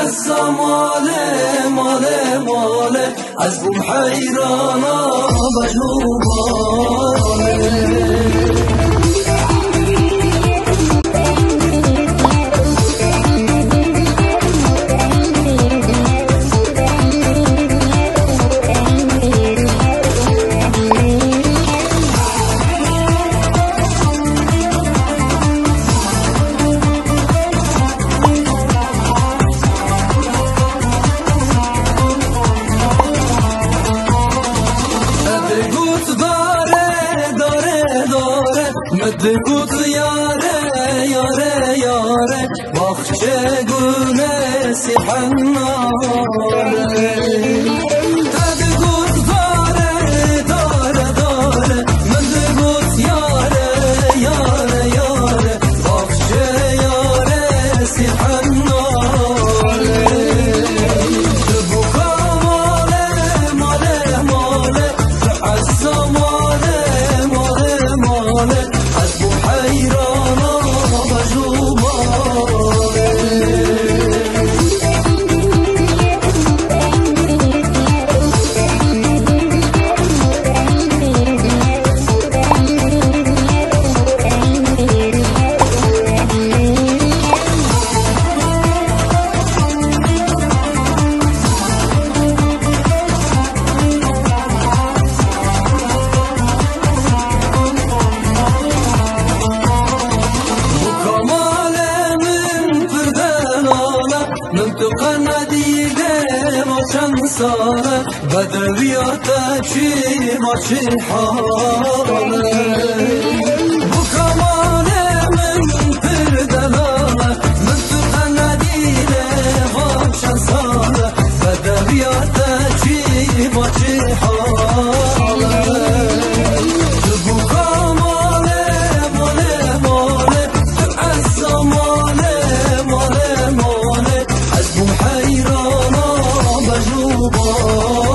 عزا ماله ماله ماله از بوم حیرانا بجوباله مدگوت یاره یاره یاره باخچه گونه سیحناره مدگوت داره داره داره مدگوت یاره یاره یاره باخچه یاره سیحناره دبوکا ماله ماله ماله عزا ماله ماله ماله حیرانا بجوباله منطقة نديدة وشن صارت بدوياتك شي ماشي حالة وكمالة من فردلالة منطقة نديدة وشن صارت بدوياتك شي ماشي حالة تبوكا مالة مالة مالة تعزى مالة مالة مالة حيرانا بجوباله